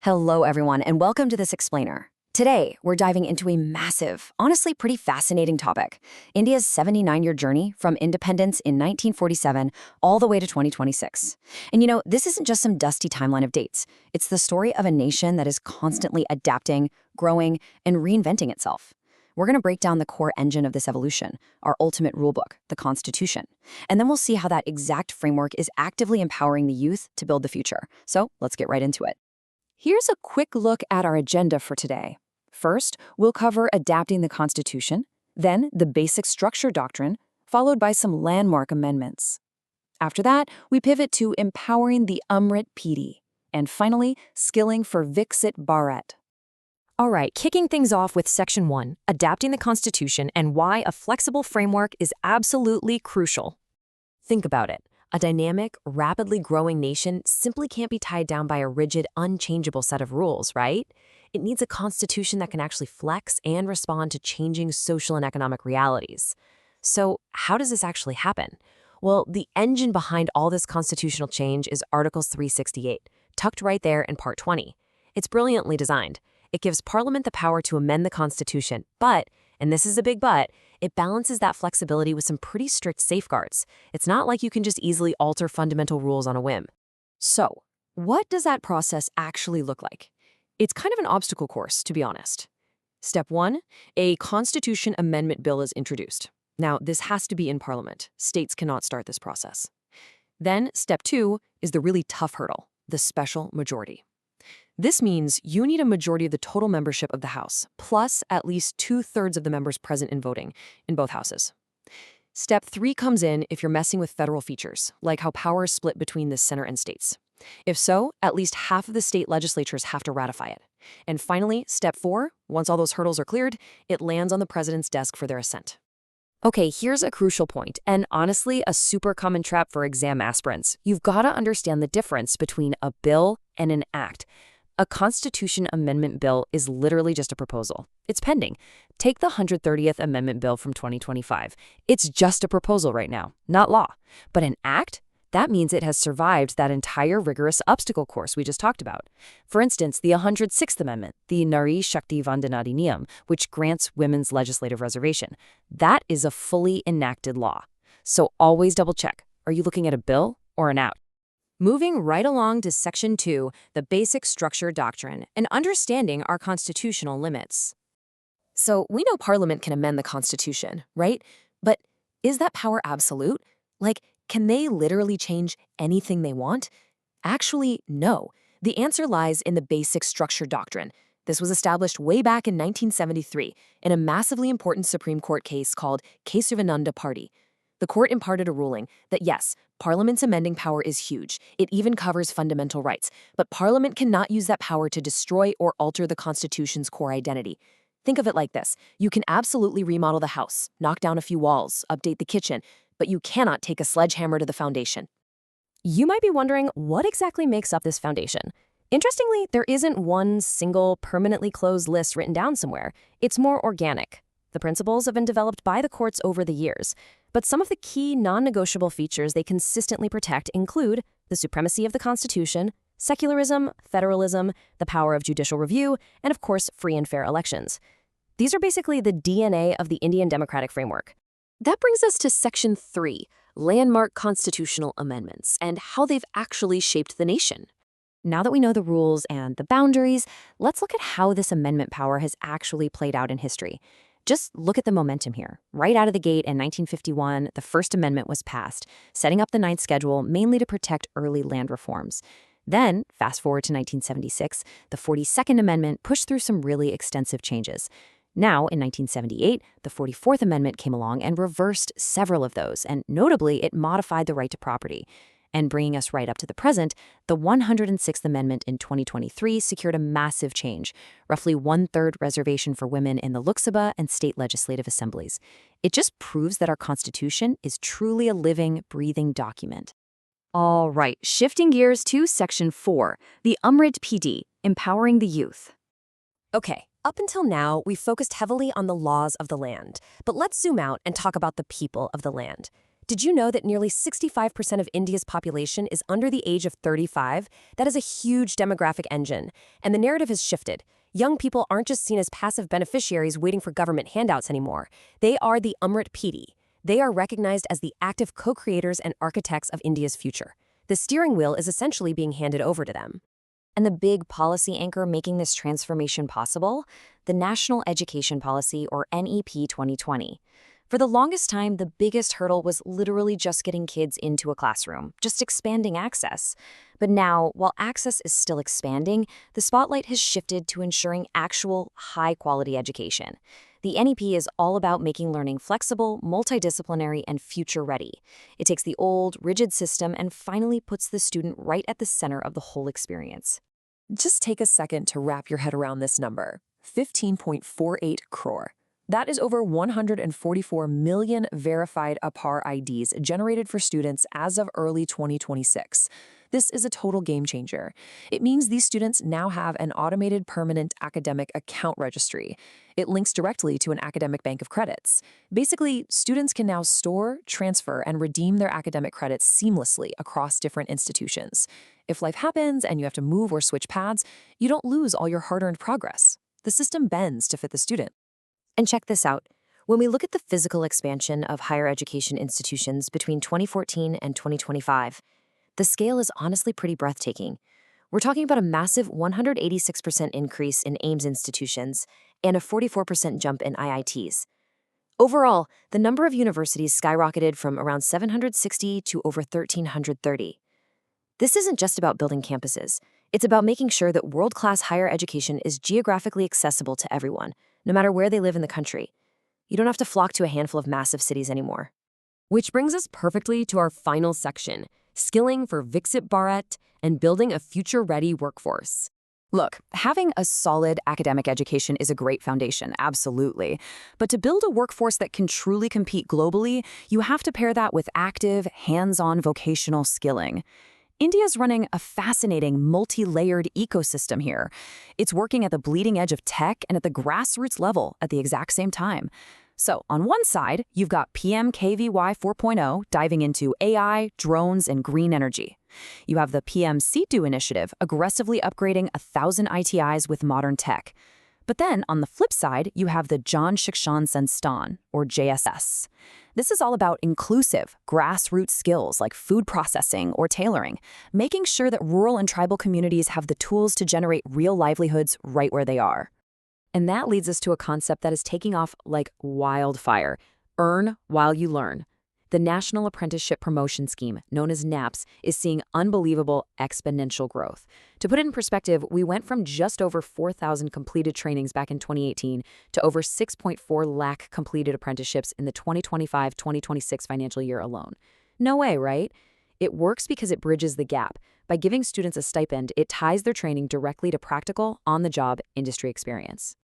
Hello, everyone, and welcome to This Explainer. Today, we're diving into a massive, honestly pretty fascinating topic, India's 79-year journey from independence in 1947 all the way to 2026. And this isn't just some dusty timeline of dates. It's the story of a nation that is constantly adapting, growing, and reinventing itself. We're going to break down the core engine of this evolution, our ultimate rulebook, the Constitution. And then we'll see how that exact framework is actively empowering the youth to build the future. So let's get right into it. Here's a quick look at our agenda for today. First, we'll cover adapting the Constitution, then the basic structure doctrine, followed by some landmark amendments. After that, we pivot to empowering the Amrit PD, and finally, skilling for Viksit Bharat. All right, kicking things off with Section 1, adapting the Constitution and why a flexible framework is absolutely crucial. Think about it. A dynamic, rapidly growing nation simply can't be tied down by a rigid, unchangeable set of rules, right? It needs a constitution that can actually flex and respond to changing social and economic realities. So, how does this actually happen? Well, the engine behind all this constitutional change is Article 368, tucked right there in Part 20. It's brilliantly designed. It gives Parliament the power to amend the Constitution, but, and this is a big but, it balances that flexibility with some pretty strict safeguards. It's not like you can just easily alter fundamental rules on a whim. So, what does that process actually look like? It's kind of an obstacle course, to be honest. Step 1, a Constitution Amendment Bill is introduced. Now, this has to be in Parliament. States cannot start this process. Then, Step 2 is the really tough hurdle, the special majority. This means you need a majority of the total membership of the House, plus at least 2/3 of the members present in voting in both houses. Step 3 comes in if you're messing with federal features, like how power is split between the center and states. If so, at least half of the state legislatures have to ratify it. And finally, Step 4, once all those hurdles are cleared, it lands on the president's desk for their assent. Okay, here's a crucial point, and honestly, a super common trap for exam aspirants. You've got to understand the difference between a bill and an act. A Constitution Amendment Bill is literally just a proposal. It's pending. Take the 130th Amendment Bill from 2025. It's just a proposal right now, not law. But an act? That means it has survived that entire rigorous obstacle course we just talked about. For instance, the 106th Amendment, the Nari Shakti Vandana Adhiniyam, which grants women's legislative reservation. That is a fully enacted law. So always double check. Are you looking at a bill or an act? Moving right along to Section 2, the basic structure doctrine, and understanding our constitutional limits. So we know Parliament can amend the Constitution, right? But is that power absolute? Like, can they literally change anything they want? Actually, no. The answer lies in the basic structure doctrine. This was established way back in 1973 in a massively important Supreme Court case called Kesavananda Party. The court imparted a ruling that yes, Parliament's amending power is huge. It even covers fundamental rights. But Parliament cannot use that power to destroy or alter the Constitution's core identity. Think of it like this. You can absolutely remodel the house, knock down a few walls, update the kitchen, but you cannot take a sledgehammer to the foundation. You might be wondering, what exactly makes up this foundation? Interestingly, there isn't one single permanently closed list written down somewhere. It's more organic. The principles have been developed by the courts over the years. But some of the key non-negotiable features they consistently protect include the supremacy of the Constitution, secularism, federalism, the power of judicial review, and of course, free and fair elections. These are basically the DNA of the Indian democratic framework. That brings us to Section 3, landmark constitutional amendments, and how they've actually shaped the nation. Now that we know the rules and the boundaries, let's look at how this amendment power has actually played out in history. Just look at the momentum here. Right out of the gate in 1951, the First Amendment was passed, setting up the Ninth Schedule mainly to protect early land reforms. Then, fast forward to 1976, the 42nd Amendment pushed through some really extensive changes. Now, in 1978, the 44th Amendment came along and reversed several of those, and notably, it modified the right to property. And bringing us right up to the present, the 106th Amendment in 2023 secured a massive change, roughly 1/3 reservation for women in the Lok Sabha and state legislative assemblies. It just proves that our Constitution is truly a living, breathing document. All right, shifting gears to Section 4, the Amrit PD, empowering the youth. Okay, up until now, we've focused heavily on the laws of the land, but let's zoom out and talk about the people of the land. Did you know that nearly 65% of India's population is under the age of 35? That is a huge demographic engine, and the narrative has shifted. Young people aren't just seen as passive beneficiaries waiting for government handouts anymore. They are the Amrit Pidi. They are recognized as the active co-creators and architects of India's future. The steering wheel is essentially being handed over to them. And the big policy anchor making this transformation possible? The National Education Policy, or NEP 2020. For the longest time, the biggest hurdle was literally just getting kids into a classroom, just expanding access. But now, while access is still expanding, the spotlight has shifted to ensuring actual, high-quality education. The NEP is all about making learning flexible, multidisciplinary, and future-ready. It takes the old, rigid system and finally puts the student right at the center of the whole experience. Just take a second to wrap your head around this number, 15.48 crore. That is over 144 million verified APAR IDs generated for students as of early 2026. This is a total game changer. It means these students now have an automated permanent academic account registry. It links directly to an academic bank of credits. Basically, students can now store, transfer, and redeem their academic credits seamlessly across different institutions. If life happens and you have to move or switch paths, you don't lose all your hard-earned progress. The system bends to fit the student. And check this out. When we look at the physical expansion of higher education institutions between 2014 and 2025, the scale is honestly pretty breathtaking. We're talking about a massive 186% increase in AIMS institutions and a 44% jump in IITs. Overall, the number of universities skyrocketed from around 760 to over 1,330. This isn't just about building campuses. It's about making sure that world-class higher education is geographically accessible to everyone, no matter where they live in the country. You don't have to flock to a handful of massive cities anymore. Which brings us perfectly to our final section, skilling for Viksit Bharat and building a future-ready workforce. Look, having a solid academic education is a great foundation, absolutely. But to build a workforce that can truly compete globally, you have to pair that with active, hands-on vocational skilling. India's running a fascinating, multi-layered ecosystem here. It's working at the bleeding edge of tech and at the grassroots level at the exact same time. So, on one side, you've got PMKVY 4.0 diving into AI, drones, and green energy. You have the PM Setu initiative aggressively upgrading 1,000 ITIs with modern tech. But then, on the flip side, you have the Jan Shikshan Sanstan, or JSS. This is all about inclusive, grassroots skills like food processing or tailoring, making sure that rural and tribal communities have the tools to generate real livelihoods right where they are. And that leads us to a concept that is taking off like wildfire: earn while you learn. The National Apprenticeship Promotion Scheme, known as NAPS, is seeing unbelievable exponential growth. To put it in perspective, we went from just over 4,000 completed trainings back in 2018 to over 6.4 lakh completed apprenticeships in the 2025-2026 financial year alone. No way, right? It works because it bridges the gap. By giving students a stipend, it ties their training directly to practical, on-the-job industry experience.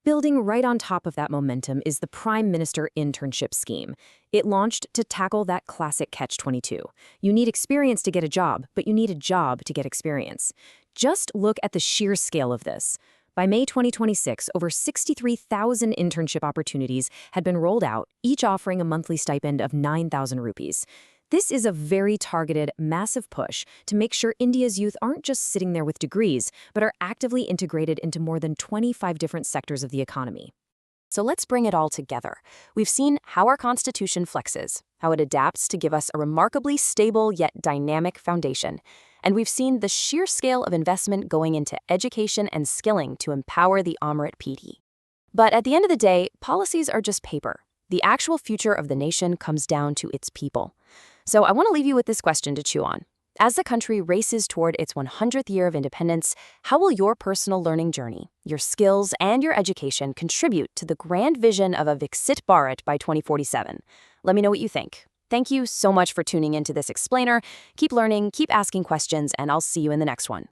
Building right on top of that momentum is the Prime Minister Internship Scheme. It launched to tackle that classic catch-22. You need experience to get a job, but you need a job to get experience. Just look at the sheer scale of this. By May 2026, over 63,000 internship opportunities had been rolled out, each offering a monthly stipend of 9,000 rupees. This is a very targeted, massive push to make sure India's youth aren't just sitting there with degrees, but are actively integrated into more than 25 different sectors of the economy. So let's bring it all together. We've seen how our Constitution flexes, how it adapts to give us a remarkably stable yet dynamic foundation. And we've seen the sheer scale of investment going into education and skilling to empower the Amrit Pidi. But at the end of the day, policies are just paper. The actual future of the nation comes down to its people. So I want to leave you with this question to chew on. As the country races toward its 100th year of independence, how will your personal learning journey, your skills, and your education contribute to the grand vision of a Viksit Bharat by 2047? Let me know what you think. Thank you so much for tuning into this explainer. Keep learning, keep asking questions, and I'll see you in the next one.